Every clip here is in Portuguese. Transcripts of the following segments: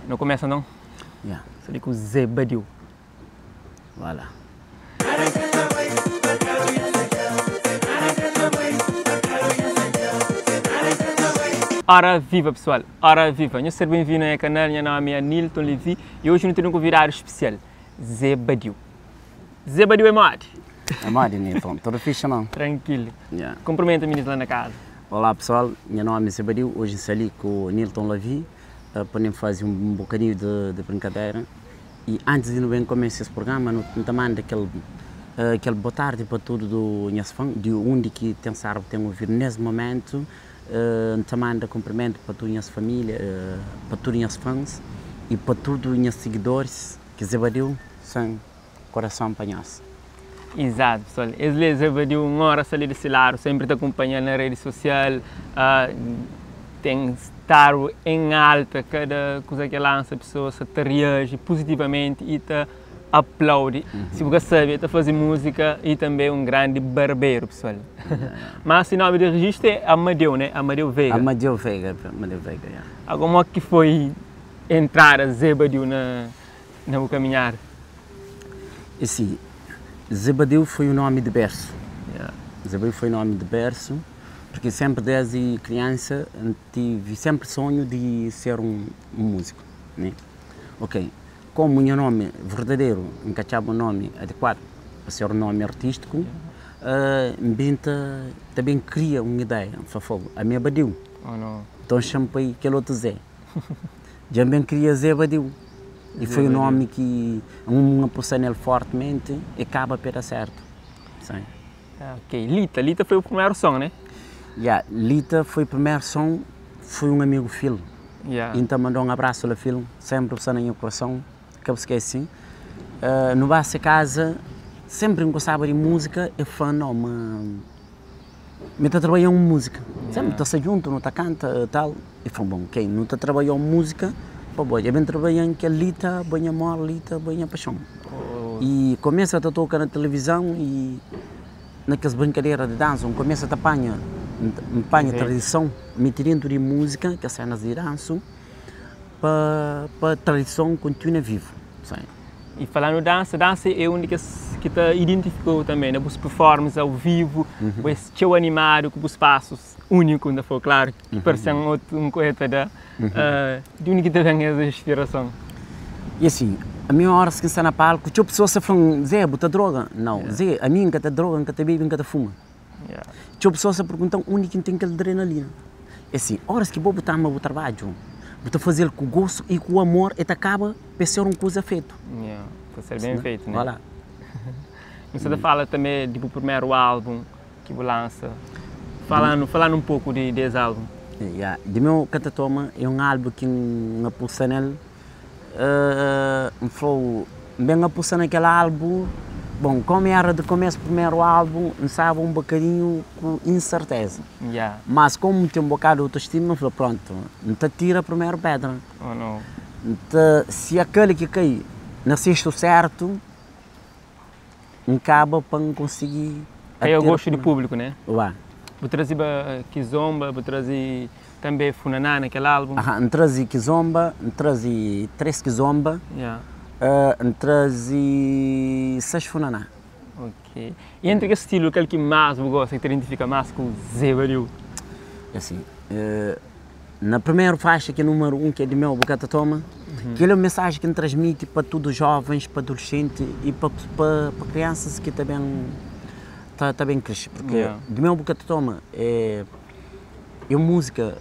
Não começa não? Yeah. Seria com o Zé Badiu. Vai lá. Ora viva pessoal, ora viva. Eu sou bem-vindo ao canal, meu nome é Nilton Levi e hoje eu tenho um convidado especial, Zé Badiu. Zé Badiu é mod? É mod, Nilton. Tudo fixe não? Tranquilo. Yeah. Cumprimenta-me lá na casa. Olá pessoal, meu nome é Zé Badiu. Hoje estou ali com o Nilton Levi para fazer um bocadinho de brincadeira. E antes de não começar esse programa, não te mando aquele boa tarde para todo do nosso fã, de onde que tem ouvido nesse momento. Te mando cumprimento para toda a nossa família, para todos os nossos fãs e para todos os nossos seguidores que Zé Badiu sem coração para nós. Exato, pessoal. Ele Zé Badiu, uma hora sair desse lado, sempre te acompanhando na rede social, tem estar em alta, cada coisa que lança, a pessoa se reage positivamente e te aplaude. Se você sabe, está fazer música e também um grande barbeiro, pessoal. Mas o nome de registro é Amadeu, né? Amadeu Veiga. Amadeu Veiga, yeah. Como é que foi entrar a Zé Badiu na caminhar? Esse Zé Badiu foi o nome de berço. Yeah. Zé Badiu foi o nome de berço, porque sempre desde criança tive sempre sonho de ser um músico, né? Ok. Como o meu nome verdadeiro encaixava um nome adequado para ser um nome artístico, também cria uma ideia, a minha Badiu. Oh, não. Então chamei aquele outro Zé. Também queria Zé Badiu. E foi um nome que uma pessoa nele fortemente e acaba para certo. Sim. Ok, Lita foi o primeiro som, né? Yeah, Lita foi o primeiro som, foi um amigo filho. Yeah. Então mandou um abraço ao filho, sempre o no meu coração. Que eu esqueci. No nossa casa, sempre gostava de música e fã, não, mas eu trabalhei em música. Sempre está junto, não está canta e tal. E foi bom, ok, não está trabalhando música, pô, boy, eu bem trabalhei em que Lita, bem amor, Lita, bem paixão. Oh. E começa a tocar na televisão e naquelas brincadeiras de dança, começa a apanhar tradição, me tirando de música, que as cenas de dança, para a tradição continua viva. Sim. E falando dança é onde que te identificou também, né? Os performances ao vivo, esse show animado, com os passos únicos, ainda foi claro, que parece um coisa de onde que te vem essa inspiração? E assim, a minha hora que está na palco, tinha pessoas que falam, Zé, bota droga? Não, Zé, a mim que te droga, que te bebe, que te fuma. Tinha pessoas que perguntam onde que tem aquela adrenalina. E assim, horas que vou botar o trabalho, vou fazer com gosto e com amor e te acaba por ser uma coisa feita. Para ser bem feito, né? Voilà. Você fala também do primeiro álbum que você lança, falando um pouco desse álbum. De meu Catatoma é um álbum que eu pus nele, bem eu pus naquele álbum, bom, como era de começo do primeiro álbum, estava um bocadinho com incerteza. Mas como tem um bocado de autoestima, eu falei, pronto, não te tira a primeira pedra. Oh, não. Se aquele que cai nasceste certo, acaba para conseguir... Aí eu gosto do público, né? Ué. Vou trazer Kizomba, vou trazer também Funaná naquele álbum. Trazi Kizomba, trazi 3 Kizomba, trazi 6 Funaná. Ok. E entre esse estilo, aquele que mais você gosta, que te identifica mais com o Zé Badiu? Assim, na primeira faixa, que é o número 1, que é de meu Catatoma, que é a mensagem que me transmite para todos os jovens, para adolescentes e para crianças que também crescem. Porque de meu Catatoma é música,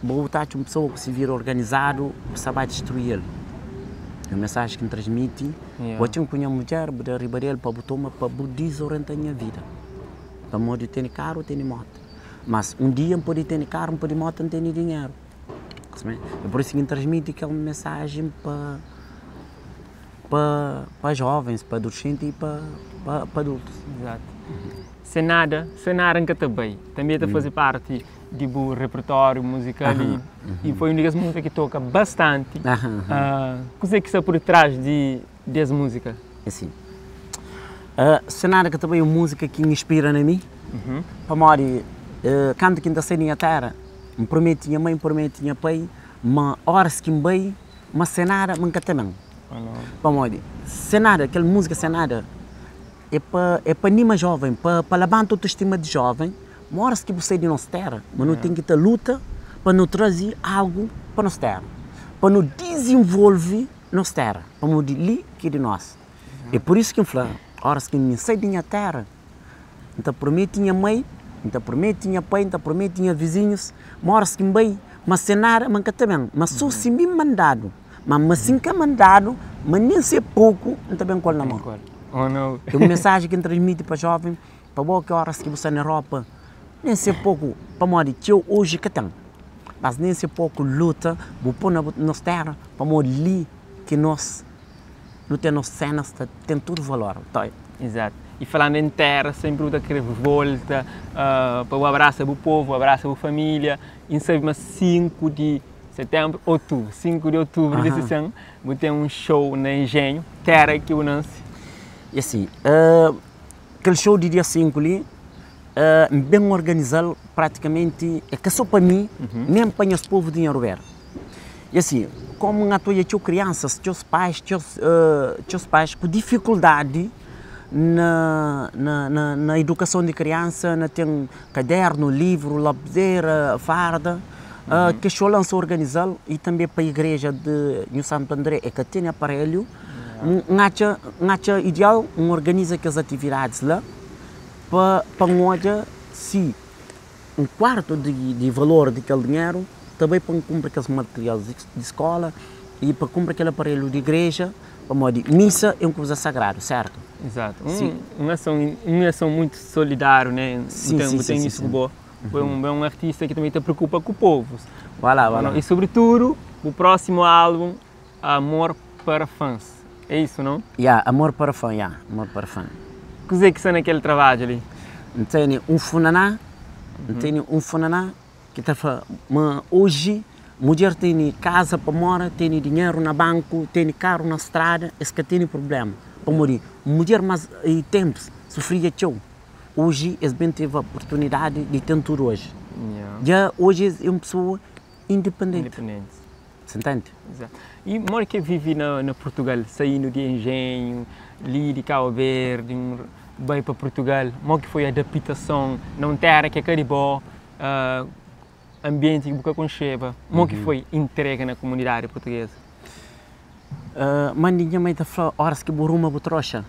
vou botar uma pessoa que se vira organizado, você vai destruir ele. É a mensagem que me transmite. Eu tinha que a mulher, para ribarel, para botar para desorientar a minha vida. Para modo de ter carro, ter moto. Mas um dia pode ter carro, pode moto, não ter dinheiro. É por isso que transmite aquela mensagem para jovens, para adolescentes e para adultos. Exato. Sem nada que também está a fazer parte do repertório musical e foi uma das músicas que toca bastante. O que é que está por trás dessa música? Assim, sem nada que também é uma música que me inspira na mim. Para morrer, quando que ainda sei na terra, me promete minha mãe, promete minha pai, mas horas que me veio, mas cenária nunca também. Não. Cenária, aquela música cenária, é para anima jovem, para levantar a autoestima de jovem, mora-se que você é de nossa terra, mas não tem que ter luta para não trazer algo para nossa terra, para não desenvolver nossa terra, para não ali que é de nós. É por isso que eu falo, horas que não sai da minha terra, então promete minha mãe, então promete minha pai, então promete minha vizinhos, mora-se que bem, mas cenário, mas também, mas só se me mandado, mas assim que é mandado, mas nem ser pouco, então bem qual na mão. Oh, não. É uma mensagem que transmite para jovem, para boa que horas que você na Europa, nem ser pouco, para morrer, tio hoje que tem, mas nem ser pouco luta, vou pôr na nossa terra, para morrer ali que nós não temos cenas, tem tudo valor. Tá? Exato. E falando em terra, sempre o que volta para o abraço do povo, o abraço da família, em 5 de setembro, outubro, 5 de outubro desse ano, vou ter um show na Engenho, terra que eu nasci. E assim, aquele show de dia 5 ali, bem organizado, praticamente, é que só para mim, nem para os povos de Inharuber. E assim, como na tua crianças, teus pais com dificuldade na educação de criança, tem caderno, livro, lapiseira, farda, que o show lançou organizado e também para a igreja de New Santo André, é que tem aparelho, ideal, organiza as atividades lá, para nós, se um quarto de valor daquele dinheiro, também para comprar aqueles materiais de escola e para comprar aquele aparelho de igreja, para modo missa é uma coisa sagrada, certo? Exato. Uma ação muito solidária, né? Sim. Isso bom. É um artista que também se preocupa com o povo. Voilà. E sobretudo, o próximo álbum, Amor para Fãs. É isso, não? Amor para fã, Amor para fã. O que é que são naquele trabalho ali? Tem um funaná, que está hoje, mulher tem casa para morar, tem dinheiro no banco, tem carro na estrada, esse que tem problema. Para morrer. Mulher, mas em tempos, sofria tchau. Hoje, eles bem teve a oportunidade de ter tudo hoje. Já hoje é uma pessoa independente. Você entende? Exato. E mora que vive na Portugal, saindo de Engenho, ali de Cabo Verde, bem para Portugal, como que foi a adaptação, não terra que é caribó, ambiente que boca concheva, como que foi entrega na comunidade portuguesa? Mandinha mãe da flor, horas que buruma butrocha,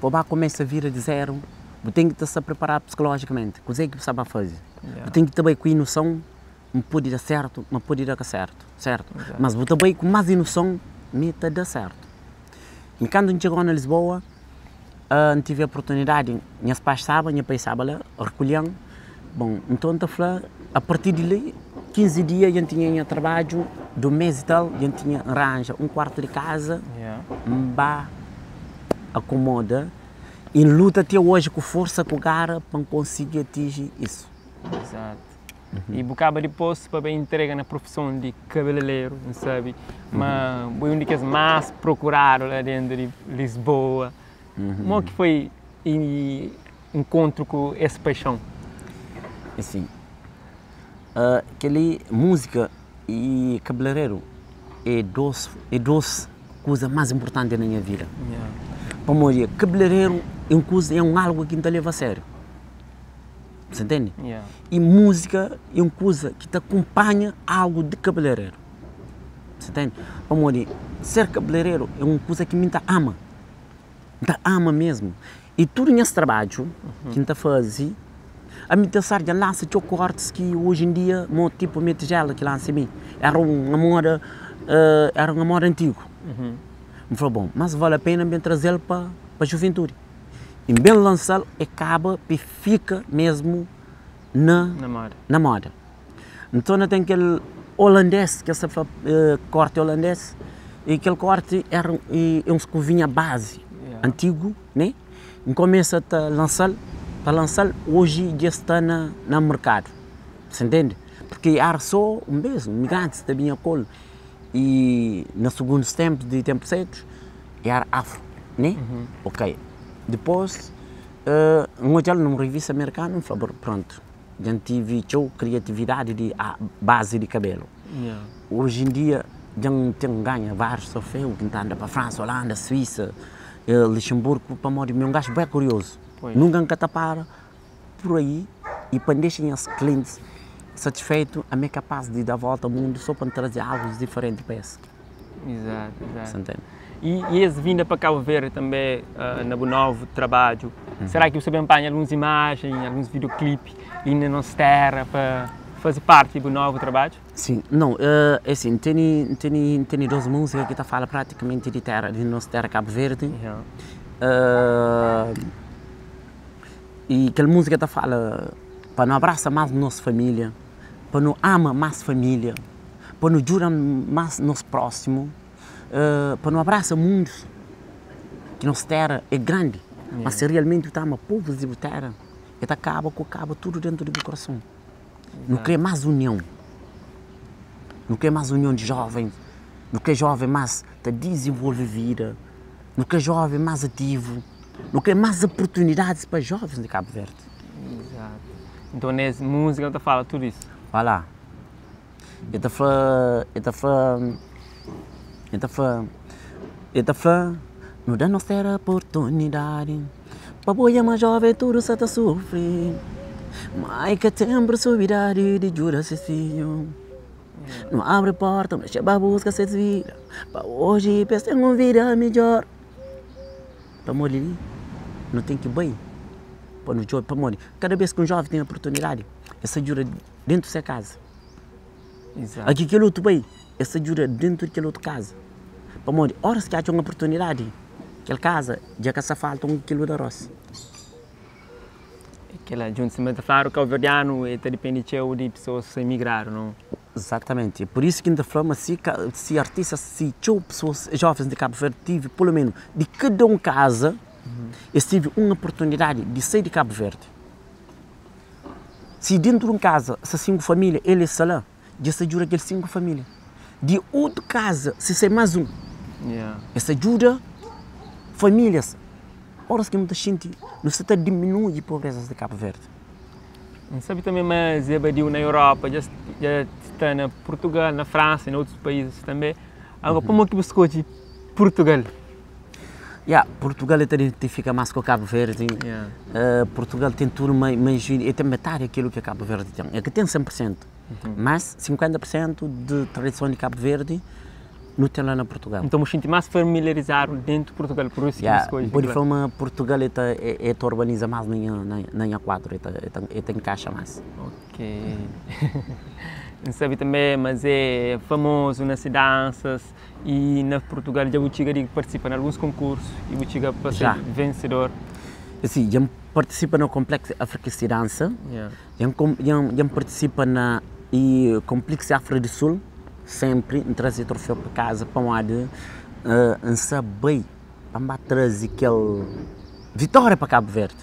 para começa a vir de zero, tem que se preparar psicologicamente, coisa que você vai fazer, tem que também com noção, não pode dar certo, não pode dar certo, mas você também com mais noção, me dá certo. E quando a gente chegou na Lisboa, tive a oportunidade, minhas pais sabem, minha pai sabe lá, recolhendo. Bom, então a partir de ali, 15 dias, a gente tinha trabalho, do mês e tal, a gente tinha arranja um quarto de casa, acomoda, e luta até hoje com força, com garra, para conseguir atingir isso. Exato. E bocaba depois para bem entrega na profissão de cabeleireiro, não sabe? Mas foi um dos mais procurados lá dentro de Lisboa. Como que foi o encontro com essa paixão? Assim, aquele música e cabeleireiro é duas coisas mais importantes na minha vida. Para morrer, cabeleireiro é algo que não te leva a sério. Você entende? E música é uma coisa que te acompanha algo de cabeleireiro. Você entende? Para morrer, ser cabeleireiro é uma coisa que me ama. Me ama mesmo. E tudo nesse trabalho que me faz, a minha sarja lança cortes que hoje em dia, tipo minha tigela que lança em mim, era um amor antigo. Me falou, bom, mas vale a pena bem trazê-lo para a juventude. E bem lançá-lo, acaba e fica mesmo na moda. Então tem aquele holandês, que essa corte holandês, e aquele corte é uma escovinha base, antigo, né? E começa a lançar, hoje já está no mercado. Você entende? Porque era só um mesmo, migrantes da minha cor. E nos segundos tempos, de tempos certos, era afro, né? Ok. Depois, numa revista americana, falou, pronto, a gente tive criatividade de base de cabelo. Yeah. Hoje em dia, já tem ganha vários troféus, que anda para a França, Holanda, Suíça, Luxemburgo, para morrer. Um gajo bem curioso. Pois. Nunca nunca para por aí e para deixar os clientes satisfeitos, a mim é capaz de dar a volta ao mundo só para trazer algo diferente para esse. Exato, exato. Entende? E essa vinda para Cabo Verde também, no novo trabalho, será que você acompanha algumas imagens, alguns videoclipes e na nossa terra para fazer parte do novo trabalho? Sim, não, é assim, tem duas músicas que está fala praticamente de terra, de nossa terra Cabo Verde. Yeah. E aquela música está fala para não abraçar mais nossa família, para não ama mais família, para não jurar mais nosso próximo, para não abraçar mundo, que nossa terra é grande, mas se realmente está uma povo de terra, ele acaba tudo dentro do coração. Não quer mais união. Não quer mais união de jovens. Não quer jovem mais desenvolvida. Não quer jovem mais ativo. Não quer mais oportunidades para jovens de Cabo Verde. Exato. Então, nessa música, ele fala tudo isso. Vai lá. Ele fala, não dá nossa oportunidade. Para boia mais jovem, tudo se está sofrendo. Mas que tempo subidade de jura se filho. Não abre porta, mas chega a busca se desvira. Para hoje, pensa em uma vida melhor. Para morrer, não tem que ir bem. Para morrer. Cada vez que um jovem tem oportunidade, essa jura dentro da sua casa. Exato. Aqui que outro bem, essa jura dentro daquela outra casa. Para morrer, horas que há uma oportunidade, aquela casa, já que se falta 1 quilo de arroz. Aquela junto de claro que o verdiano depende de pessoas que emigraram, não? Exatamente. É por isso que ainda falamos se artistas, se pessoas jovens de Cabo Verde tive, pelo menos, de cada casa, eles tive uma oportunidade de sair de Cabo Verde. Se dentro de uma casa, se 5 famílias, eles são lá, já se ajuda aqueles 5 famílias. De outra casa, se sai mais um, essa ajuda famílias. Horas que muita gente não se está diminuindo a pobreza de Cabo Verde. Sabe também, mas na Europa, já está na Portugal, na França e em outros países também. Agora, como que buscou de Portugal? Portugal identifica mais com Cabo Verde. Portugal tem tudo mais tem metade daquilo que Cabo Verde tem. É que tem 100%, mas 50% de tradição de Cabo Verde não tem lá na Portugal. Então, me sinto mais familiarizado dentro de Portugal, por isso que escolhi. Por forma, Portugal urbaniza mais na 4, encaixa mais. Ok. Sabe também, mas é famoso nas danças e na Portugal já participa em alguns concursos e você para ser vencedor. Sim, já participa no Complexo África de Dança, já participa na Complexo África do Sul, sempre trazer troféu para casa, para onde saber, para trazer aquela vitória para Cabo Verde.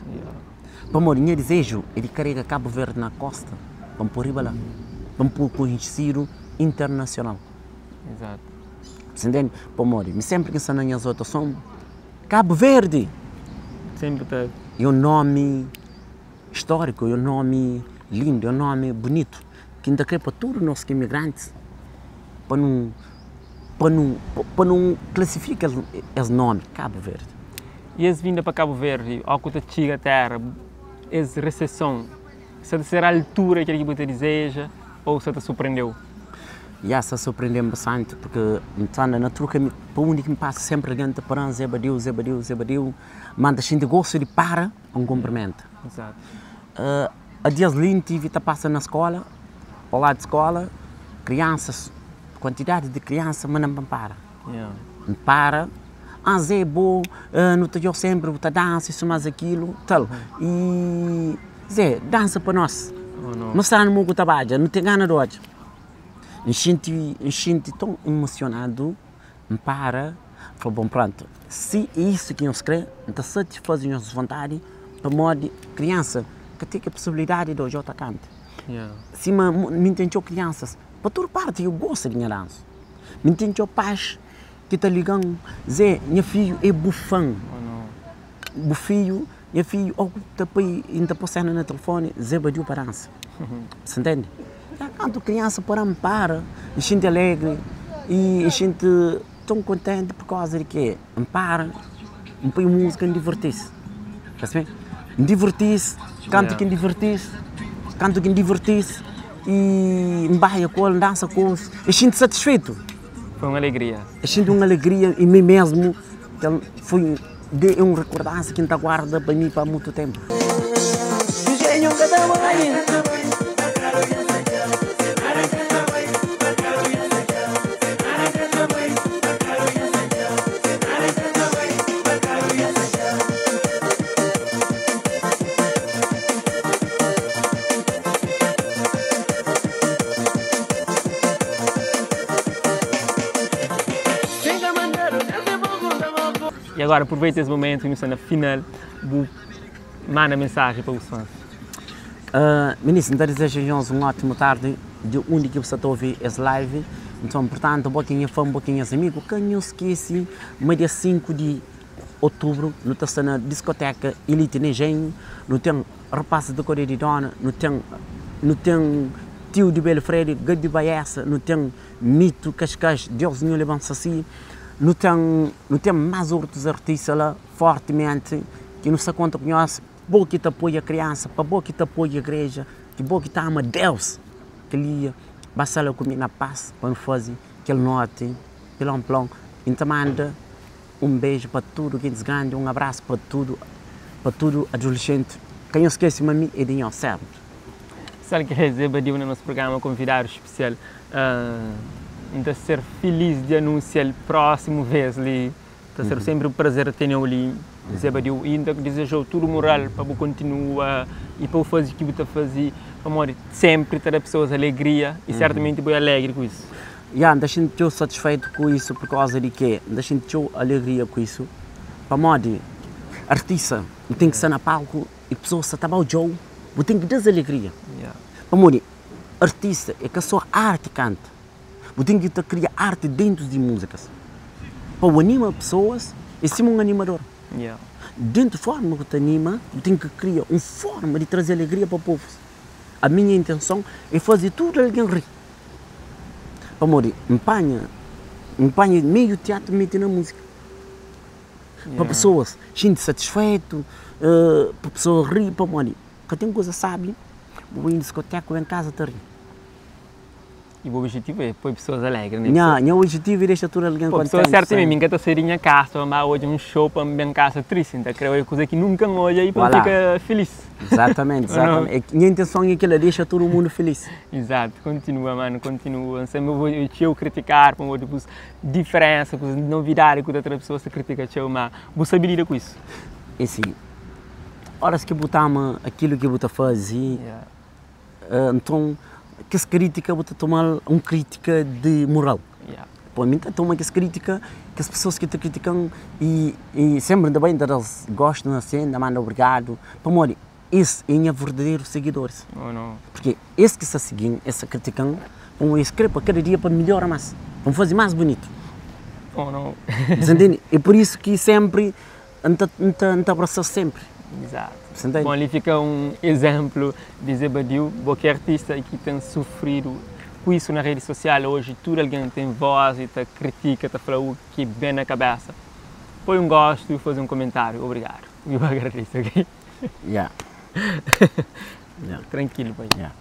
Para o meu desejo é de carregar Cabo Verde na costa, para pôr lá, para pôr conhecido internacional. Exato. Você entende? Para o sempre que são nas outras são Cabo Verde. Sempre está. É um nome histórico, é um nome lindo, é um nome bonito, que ainda quer para todos os nossos imigrantes. Para não classificar esse nome, Cabo Verde. E as vindas para Cabo Verde, ao que você chega à terra, essa recepção, será a altura que você deseja ou você te surpreendeu? Se surpreendeu bastante, porque na truca, para onde me passa sempre alguém te parando, zebadiu, manda a gente gosta de para, um cumprimento. Exato. A dias lindos, tive que passar na escola, ao lado de escola, crianças, quantidade de crianças, mas não para. Não para. Zé é bom, não te sempre, você dança, isso mais aquilo, tal. E Zé, dança para nós. Não está no mundo trabalho, não tem gana de hoje. Me sinto tão emocionado, não para. Falei, bom, pronto. Se é isso que nós queremos, então satisfaz a nossa vontade, para modo criança que tem a possibilidade de hoje outra canto. Se me entendeu crianças, para toda parte eu gosto de minha dança. Me entendeu pais que está ligando, Zé, meu filho é bufão. Meu filho, ainda passando no telefone, Zé badiu para dança. Você entende? quando criança para me para, a gente alegre e a gente tão contente por causa de que me para, me põe música e divertir-se. Me divertir-se, canto que divertir-se, e me baia com ele, dança com ele, a gente satisfeito. Foi uma alegria. A gente uma alegria e mim mesmo, foi uma recordança que ainda guarda para mim para muito tempo. E agora aproveita esse momento, na final, manda mensagem para os fãs. Ministro, desejamos uma ótima tarde, de onde que você está a ouvir essa live. Então, portanto, um pouquinho fã, um pouquinho amigo, que não esquece, no dia 5 de outubro, no está na discoteca Elite Negenho, no tem Repasse de Correia de Dona, no tem Tio de Belfredi, Gade de Baessa, no tem Mito Cascais, Deus não levanta assim. Não tem mais outros artistas lá, fortemente, que não se conta com nós, bom que te apoia a criança, para bom que te apoia a igreja, que bom que te ama Deus, que ele basta lá comigo na paz, para não fazer aquele note, pelo plano. Então manda um beijo para tudo que nos ganha, um abraço para tudo adolescente. Quem esquece de mim é de nós sempre. Sabe que recebe no nosso programa convidado especial. De ser feliz de anunciar o próximo vez ali, de ser sempre um prazer ter ali, e ainda desejo tudo moral para você continuar e para fazer o que você faz, para sempre ter pessoas alegria e certamente vou alegre com isso. Da gente estou satisfeito com isso por causa de que da gente estou alegria com isso, para modo artista tem que estar na palco e pessoas está ao jogo, você tem que dar alegria. Para modo artista é que a sua arte canta. Você tem que criar arte dentro de músicas. Para animar pessoas, é sim um animador. Dentro da forma que te anima, você tem que criar uma forma de trazer alegria para o povo. A minha intenção é fazer tudo alguém rir. Para morrer, empanha meio teatro, meio na música. Para pessoas, gente satisfeito, para pessoas rir, para morrer. Porque tem coisa sabe, vou em discoteca, vou em casa, te rir. E o objetivo é pôr pessoas alegres, né? O objetivo é deixar tudo alguém contente. Pessoas certamente, minha está saindo em casa, mas hoje um show para minha casa triste, então creio que é coisa que nunca olha e para ficar feliz. Exatamente. Minha intenção é que ela deixa todo mundo feliz. Exato, continua, mano, continua. Sempre vou criticar, vou diferença, novidade que outra pessoa se critica, mas vou saber lidar com isso. É sim. Horas que botamos aquilo que você faz, então que essa crítica você tomar uma crítica de moral. Para mim, toma essa crítica que as pessoas que te criticam e sempre ainda bem elas gostam assim, mandam obrigado. Para morrer, esses são verdadeiros seguidores. Porque esses que se seguem, essa criticam, vão escrever cada dia para melhorar mais, vão fazer mais bonito. Entende? É por isso que sempre não abraçar sempre. Exato. Bom, ali fica um exemplo de Zebadiu, que artista que tem sofrido com isso na rede social hoje. Tudo alguém tem voz e te critica, te fala o que bem na cabeça. Põe um gosto e faz um comentário. Obrigado. Eu agradeço, ok? Yeah. Tranquilo, pai. Yeah.